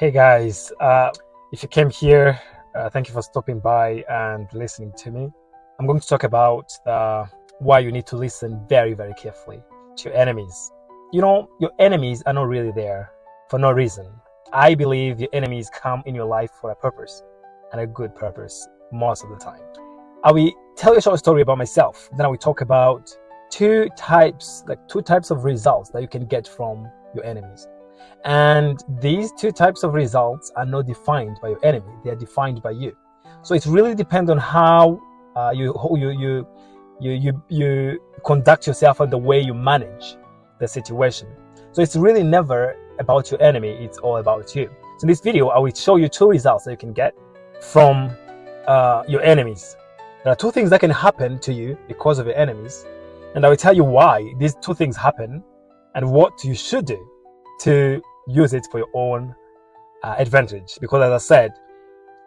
Hey guys, if you came here, thank you for stopping by and listening to me. I'm going to talk about why you need to listen very, very carefully to your enemies. You know, your enemies are not really there for no reason. I believe your enemies come in your life for a purpose, and a good purpose most of the time. I will tell you a short story about myself. Then I will talk about two types of results that you can get from your enemies. And these two types of results are not defined by your enemy; they are defined by you. So it really depends on how you conduct yourself and the way you manage the situation. So it's really never about your enemy; it's all about you. So in this video, I will show you two results that you can get from your enemies. There are two things that can happen to you because of your enemies, and I will tell you why these two things happen and what you should do to use it for your own advantage. Because as I said,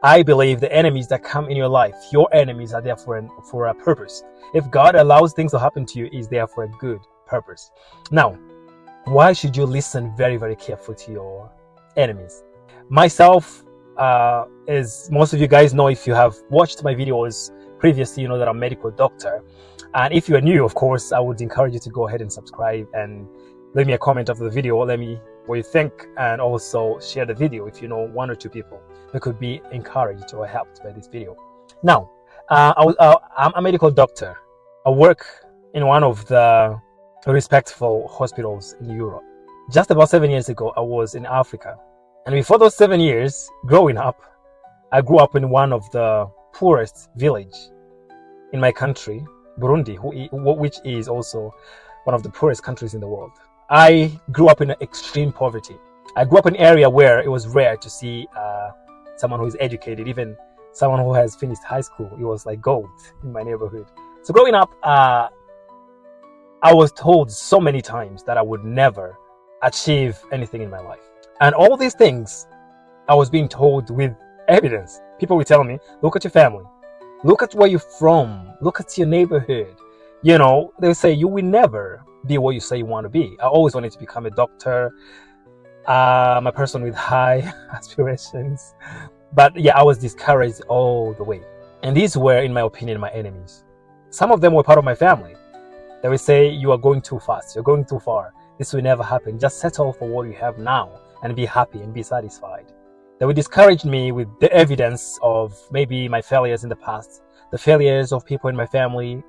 I believe the enemies that come in your life, your enemies, are there for a purpose. If God allows things to happen to you, is there for a good purpose. Now, why should you listen very, very carefully to your enemies? Myself, as most of you guys know, if you have watched my videos previously, you know that I'm a medical doctor. And if you are new, of course, I would encourage you to go ahead and subscribe and leave me a comment after the video. Let me what you think, and also share the video if you know one or two people that could be encouraged or helped by this video. Now, I'm a medical doctor. I work in one of the respectful hospitals in Europe. Just about 7 years ago, I was in Africa. And before those 7 years, growing up, I grew up in one of the poorest village in my country, Burundi, which is also one of the poorest countries in the world. I grew up in extreme poverty. I grew up in an area where it was rare to see someone who is educated, even someone who has finished high school. It was like gold in my neighborhood. So growing up, I was told so many times that I would never achieve anything in my life. And all these things I was being told with evidence. People would tell me, look at your family. Look at where you're from. Look at your neighborhood. You know, they would say, you will never be what you say you want to be. I always wanted to become a doctor. I'm a person with high aspirations. But yeah, I was discouraged all the way. And these were, in my opinion, my enemies. Some of them were part of my family. They would say, you are going too fast. You're going too far. This will never happen. Just settle for what you have now and be happy and be satisfied. They would discourage me with the evidence of maybe my failures in the past, the failures of people in my family.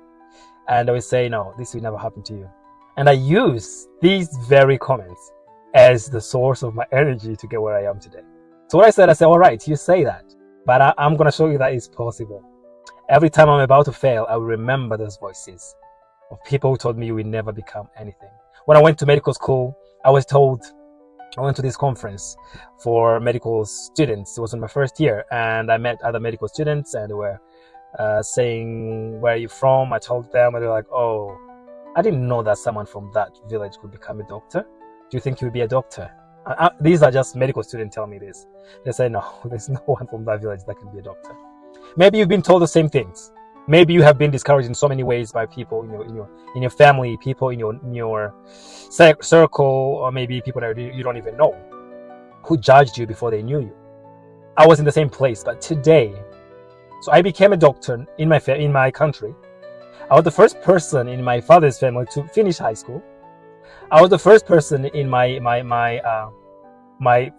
And I would say, no, this will never happen to you. And I use these very comments as the source of my energy to get where I am today. So what I said, all right, you say that, but I'm going to show you that it's possible. Every time I'm about to fail, I will remember those voices of people who told me you will never become anything. When I went to medical school, I was told, I went to this conference for medical students. It was in my first year, and I met other medical students, and they were saying, where are you from? I told them, and they're like, oh, I didn't know that someone from that village could become a doctor. Do you think you would be a doctor? These are just medical students telling me this. They say, no, there's no one from that village that can be a doctor. Maybe you've been told the same things. Maybe you have been discouraged in so many ways by people in your family, people in your circle, or maybe people that you don't even know, who judged you before they knew you. I was in the same place, but today, so I became a doctor in my country. I was the first person in my father's family to finish high school. I was the first person in my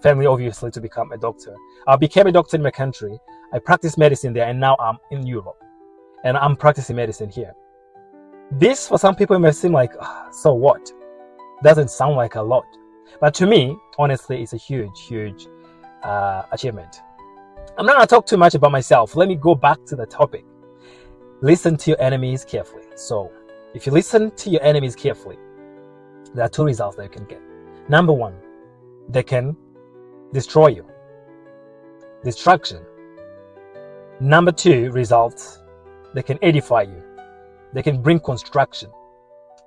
family, obviously, to become a doctor. I became a doctor in my country. I practiced medicine there, and now I'm in Europe, and I'm practicing medicine here. This, for some people, may seem like, so what? Doesn't sound like a lot. But to me, honestly, it's a huge, huge achievement. I'm not going to talk too much about myself. Let me go back to the topic. Listen to your enemies carefully. So, if you listen to your enemies carefully, there are two results that you can get. Number one, they can destroy you. Destruction. Number two result, they can edify you. They can bring construction.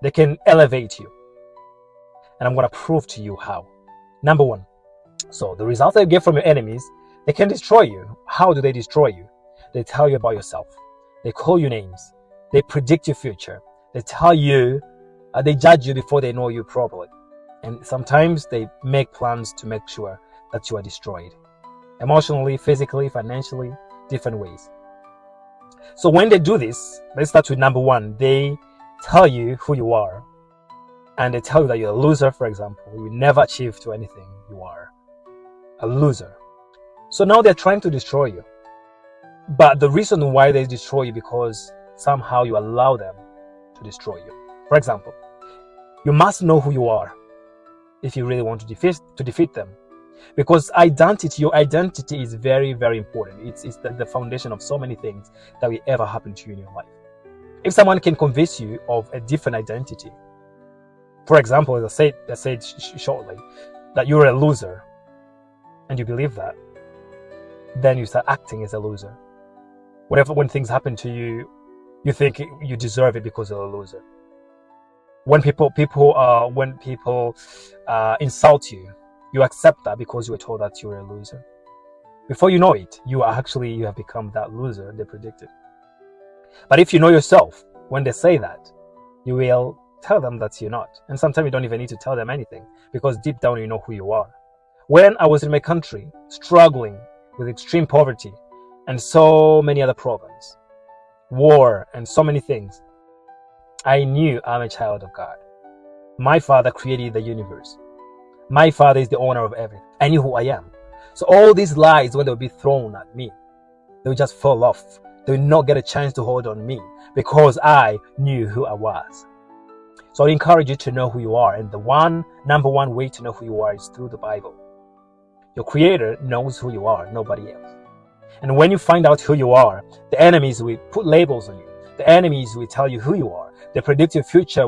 They can elevate you. And I'm going to prove to you how. Number one, so the results that you get from your enemies, they can destroy you. How do they destroy you? They tell you about yourself. They call you names. They predict your future. They tell you, they judge you before they know you properly. And sometimes they make plans to make sure that you are destroyed. Emotionally, physically, financially, different ways. So when they do this, let's start with number one. They tell you who you are. And they tell you that you're a loser, for example. You never achieve to anything. You are a loser. So now they're trying to destroy you. But the reason why they destroy you because somehow you allow them to destroy you. For example, you must know who you are if you really want to defeat them. Because your identity is very, very important. It's the foundation of so many things that will ever happen to you in your life. If someone can convince you of a different identity, for example, as I said shortly, that you're a loser, and you believe that, then you start acting as a loser. When things happen to you, you think you deserve it because you're a loser. When people insult you, you accept that because you were told that you were a loser. Before you know it, you have become that loser they predicted. But if you know yourself, when they say that, you will tell them that you're not. And sometimes you don't even need to tell them anything because deep down you know who you are. When I was in my country, struggling with extreme poverty and so many other problems, war and so many things, I knew I'm a child of God. My Father created the universe. My Father is the owner of everything. I knew who I am. So all these lies, when they would be thrown at me, they would just fall off. They would not get a chance to hold on me because I knew who I was. So I encourage you to know who you are. And the number one way to know who you are is through the Bible. Your Creator knows who you are, nobody else. And when you find out who you are, the enemies will put labels on you. The enemies will tell you who you are. They predict your future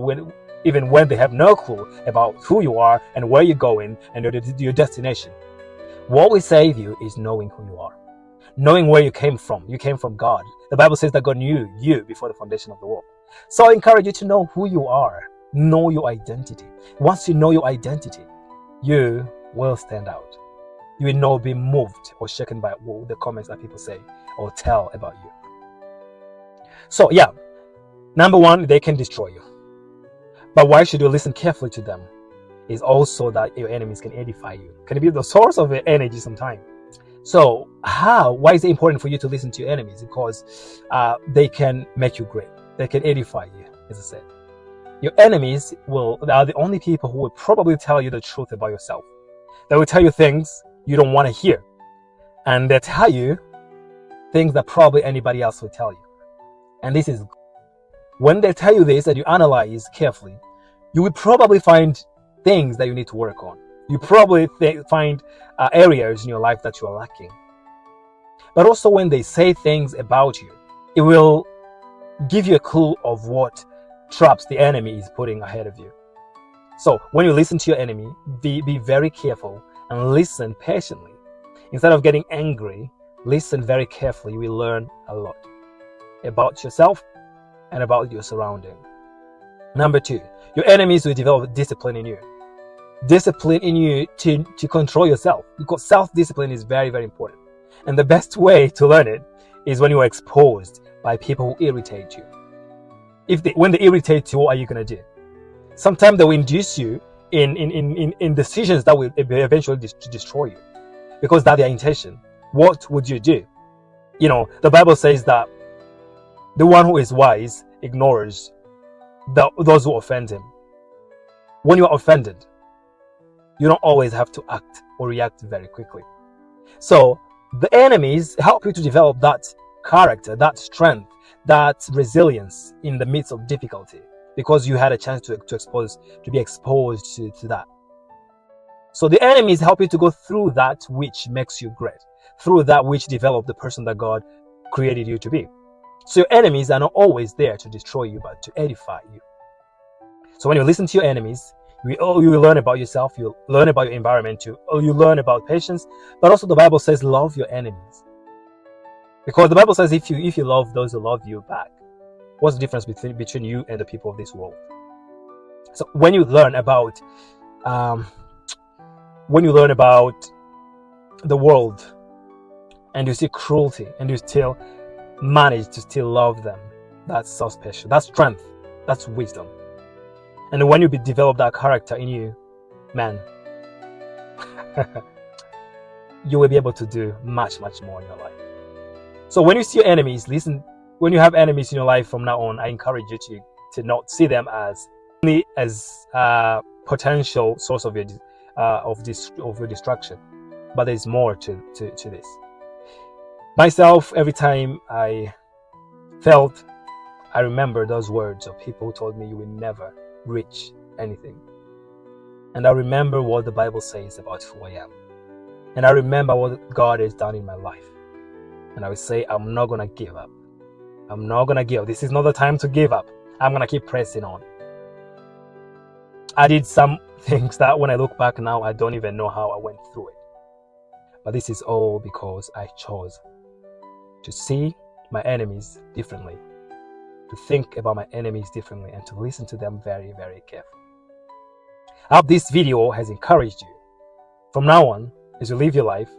even when they have no clue about who you are and where you're going and your destination. What will save you is knowing who you are. Knowing where you came from. You came from God. The Bible says that God knew you before the foundation of the world. So I encourage you to know who you are. Know your identity. Once you know your identity, you will stand out. You will not be moved or shaken by the comments that people say or tell about you. So yeah, number one, they can destroy you. But why should you listen carefully to them? Is also that your enemies can edify you. Can be the source of your energy sometimes. So why is it important for you to listen to your enemies? Because they can make you great. They can edify you, as I said. Your enemies are the only people who will probably tell you the truth about yourself. They will tell you things you don't want to hear. And they tell you things that probably anybody else will tell you. And this is, when they tell you this and you analyze carefully, you will probably find things that you need to work on. You probably find areas in your life that you are lacking. But also when they say things about you, it will give you a clue of what traps the enemy is putting ahead of you. So when you listen to your enemy, be very careful and listen patiently. Instead of getting angry, listen very carefully. You will learn a lot about yourself and about your surrounding. Number two, your enemies will develop discipline in you. Discipline in you to control yourself, because self-discipline is very, very important. And the best way to learn it is when you are exposed by people who irritate you. When they irritate you, what are you going to do? Sometimes they will induce you in decisions that will eventually destroy you, because that's their intention. What would you do? The Bible says that the one who is wise ignores those who offend him. When you are offended, you don't always have to act or react very quickly. So the enemies help you to develop that character, that strength, that resilience in the midst of difficulty, because you had a chance to be exposed to that. So the enemies help you to go through that which makes you great, through that which developed the person that God created you to be. So your enemies are not always there to destroy you, but to edify you. So when you listen to your enemies, you will learn about yourself, you learn about your environment, you learn about patience, but also the Bible says love your enemies. Because the Bible says if you love those who love you back, what's the difference between you and the people of this world? So when you learn about the world and you see cruelty and you still manage to still love them, that's so special. That's strength. That's wisdom. And when you develop that character in you, man, you will be able to do much, much more in your life. So when you see your enemies, listen, when you have enemies in your life from now on, I encourage you to not see them as only as a potential source of your destruction, but there's more to this. Myself, every time I remember those words of people who told me you will never reach anything. And I remember what the Bible says about who I am. And I remember what God has done in my life. And I would say, I'm not going to give up. I'm not going to give up. This is not the time to give up. I'm going to keep pressing on. I did some things that when I look back now, I don't even know how I went through it. But this is all because I chose to see my enemies differently, to think about my enemies differently, and to listen to them very, very carefully. I hope this video has encouraged you. From now on, as you live your life,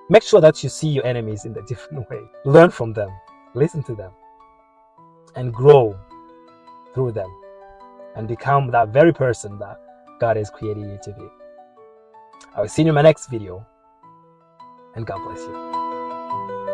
make sure that you see your enemies in a different way. Learn from them, listen to them, and grow through them, and become that very person that God has created you to be. I will see you in my next video, and God bless you.